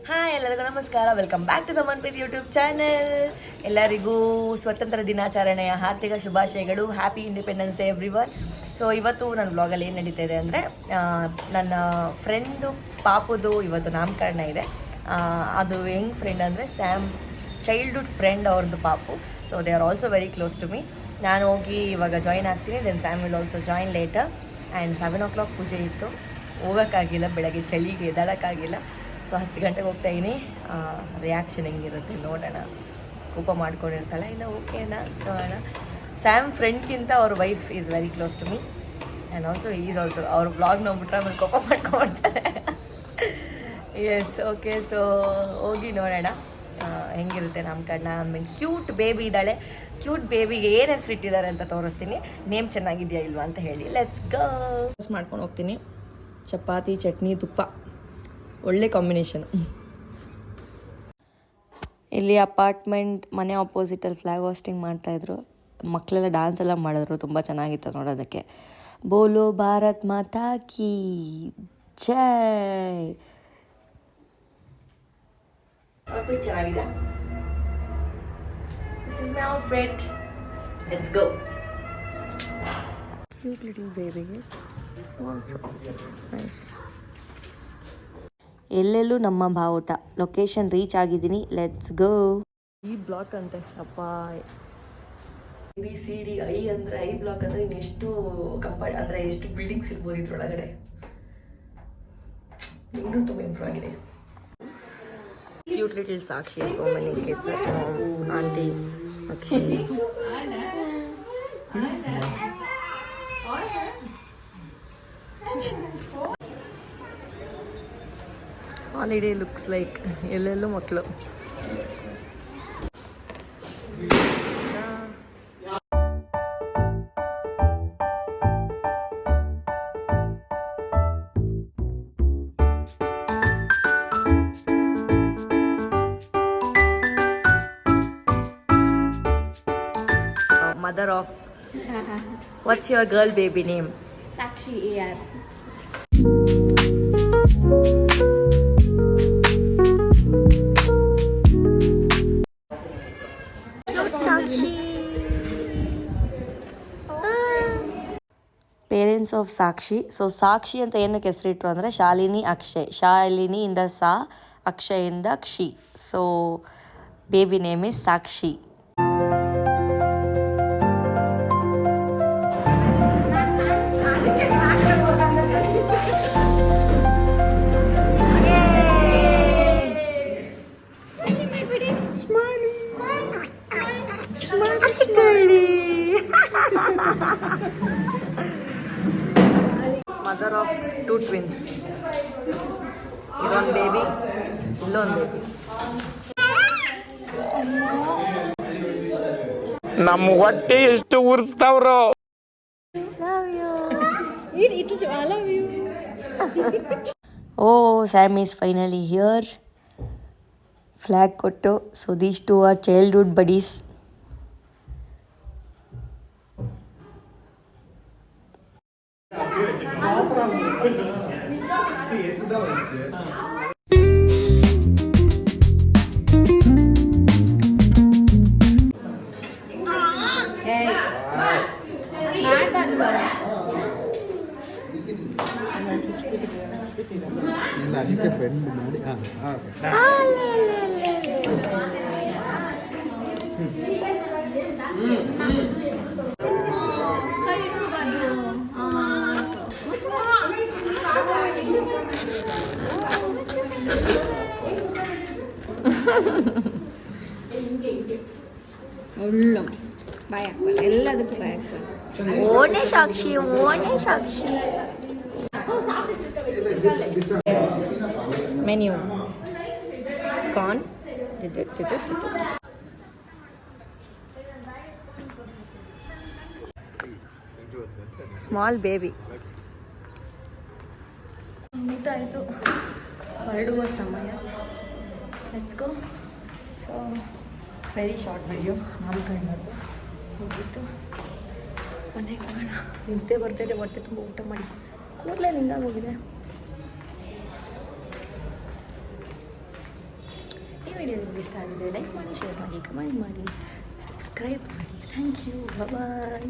Hi ಎಲ್ಲರಿಗೂ ನಮಸ್ಕಾರ, welcome back to Saman Preethi YouTube channel. ಎಲ್ಲರಿಗೂ ಸ್ವತಂತ್ರ ದಿನಾಚರಣೆಯ ಹಾರ್ದಿಕ ಶುಭಾಶಯಗಳು. Happy Independence Day everyone. So ಇವತ್ತು ನನ್ನ ಬ್ಲಾಗಲ್ಲಿ ಏನು ನಡೀತಾ ಇದೆ ಅಂದರೆ, ನನ್ನ ಫ್ರೆಂಡು ಪಾಪುದು ಇವತ್ತು ನಾಮಕರಣ ಇದೆ. ಅದು ಹೆಂಗೆ ಫ್ರೆಂಡ್ ಅಂದರೆ ಸ್ಯಾಮ್ ಚೈಲ್ಡ್ಹುಡ್ ಫ್ರೆಂಡ್ ಅವ್ರದ್ದು ಪಾಪು. So they are also very close to me. ನಾನು ಹೋಗಿ ಇವಾಗ ಜಾಯ್ನ್ ಆಗ್ತೀನಿ. Then Sam will also join later. And 7 o'clock ಪೂಜೆ ಇತ್ತು, ಹೋಗೋಕ್ಕಾಗಿಲ್ಲ, ಬೆಳಗ್ಗೆ ಚಳಿಗೆ ಎದ್ದಾಡೋಕ್ಕಾಗಿಲ್ಲ. ಸೊ 10 ಗಂಟೆಗೆ ಹೋಗ್ತಾಯಿನಿ. ರಿಯಾಕ್ಷನ್ ಹೆಂಗಿರುತ್ತೆ ನೋಡೋಣ. ಕೋಪ ಮಾಡ್ಕೊಂಡಿರ್ತಾಳೆ, ಇಲ್ಲ ಓಕೆನಾ ನೋಡೋಣ. ಸ್ಯಾಮ್ ಫ್ರೆಂಡ್ಗಿಂತ ಅವ್ರ wife is very close to me. And also is also ಅವ್ರ ಬ್ಲಾಗ್ ನೋಡ್ಬಿಟ್ರೆ ಆಮೇಲೆ ಕೋಪ ಮಾಡ್ಕೊಂಡ್ಬಿಡ್ತಾರೆ. S, okay. ಸೊ ಹೋಗಿ ನೋಡೋಣ ಹೆಂಗಿರುತ್ತೆ ನಾಮಕರಣ. ಆಮೇಲೆ ಕ್ಯೂಟ್ ಬೇಬಿ ಇದ್ದಾಳೆ. ಕ್ಯೂಟ್ ಬೇಬಿಗೆ ಏನು ಹೆಸರು ಇಟ್ಟಿದ್ದಾರೆ ಅಂತ ತೋರಿಸ್ತೀನಿ. ನೇಮ್ ಚೆನ್ನಾಗಿದೆಯಾ ಇಲ್ವಾ ಅಂತ ಹೇಳಿ. Let's go. ಮಾಡ್ಕೊಂಡು ಹೋಗ್ತೀನಿ. ಚಪಾತಿ, ಚಟ್ನಿ, ತುಪ್ಪ, ಒಳ್ಳೆ ಕಾಂಬಿನೇಷನ್. ಇಲ್ಲಿ ಅಪಾರ್ಟ್ಮೆಂಟ್ ಮನೆ ಆಪೋಸಿಟಲ್ಲಿ ಫ್ಲ್ಯಾಗ್ ಹೋಸ್ಟಿಂಗ್ ಮಾಡ್ತಾಯಿದ್ರು. ಮಕ್ಕಳೆಲ್ಲ ಡ್ಯಾನ್ಸ್ ಎಲ್ಲ ಮಾಡಿದ್ರು, ತುಂಬ ಚೆನ್ನಾಗಿತ್ತು ನೋಡೋದಕ್ಕೆ. ಬೋಲೋ ಭಾರತ್ ಮಾತಾ ಕೀ ಜೈ. ಔಟ್ಫಿಟ್ ಚೆನ್ನಾಗಿದೆ. This is my outfit. Let's go. Cute little ಬೇಬಿಗೆ ಸ್ಮಾಲ್ ಫ್ರಾಕ್, ನೈಸ್. ಎಲ್ಲೆಲ್ಲೂ ನಮ್ಮ ಬಾವುಟ. ಲೊಕೇಶನ್ ರೀಚ್ ಆಗಿದ್ದೀನಿ. Let's go. ಈ ಬ್ಲಾಕ್ ಅಂತೆ ಅಪ್ಪ. ABCDI ಅಂದರೆ ಐ ಬ್ಲಾಕ್ ಅಂದರೆ ಇನ್ನೆಷ್ಟು ಅಂದರೆ ಎಷ್ಟು ಬಿಲ್ಡಿಂಗ್ಸ್ ಇರ್ಬೋದು ಇದ್ರೊಳಗಡೆ. ಇನ್ನೂ ತುಂಬ ಇಂಪ್ರೂವ್ ಆಗಿದೆ. Cute little Sakshi, so many kids, aunty Akshay. Holiday looks like ಎಲ್ಲೆಲ್ಲೂ ಮಕ್ಕಳು. Mother of what's your girl baby name? Sakshi AR. Parents of Sakshi. So Sakshi ಅಂತ ಏನಕ್ಕೆ ಹೆಸರಿಟ್ರು ಅಂದರೆ ಶಾಲಿನಿ ಅಕ್ಷಯ್. ಶಾಲಿನಿಯಿಂದ ಸಾ, ಅಕ್ಷಯಿಂದ ಕ್ಷಿ. So baby name is Sakshi. Mother of 2 twins. ಇದೊಂದು ಬೇಬಿ, ಇಲ್ಲೊಂದು ಬೇಬಿ. ನಮ್ಮ ಹೊಟ್ಟೆ ಎಷ್ಟು ಉರ್ಸ್ತಾವ್ರೋ. Oh, Sam is finally here. Flag ಕೊಟ್ಟು. So these two are childhood buddies. ಎಲ್ಲದಕ್ಕೂ ಭಯ ಆಗ್ತದೆ. ಓನೇ ಸಾಕ್ಷಿ, ಓನೇ Sakshi. Menu corn, small baby. ಮುಗಿದಾಯಿತು ಹೊರಡುವ ಸಮಯ. Let's go. So very short video. ನಾಮಕರಣದ್ದು ಮುಗೀತು. ಮನೆಗೆ ಹೋಗೋಣ. ನಿದ್ದೆ ಬರ್ತಾಯಿದೆ, ಹೊಟ್ಟೆ ತುಂಬ ಊಟ ಮಾಡಿ ಕೂದಲೇ ನಿಂದಾಗೋಗಿದೆ. ನಿಮ್ಗೆ ಇಷ್ಟ ಆಗಿದೆ ಲೈಕ್ ಮಾಡಿ, ಶೇರ್ ಮಾಡಿ, ಕಮೆಂಟ್ ಮಾಡಿ, ಸಬ್ಸ್ಕ್ರೈಬ್ ಮಾಡಿ. Thank you, bye.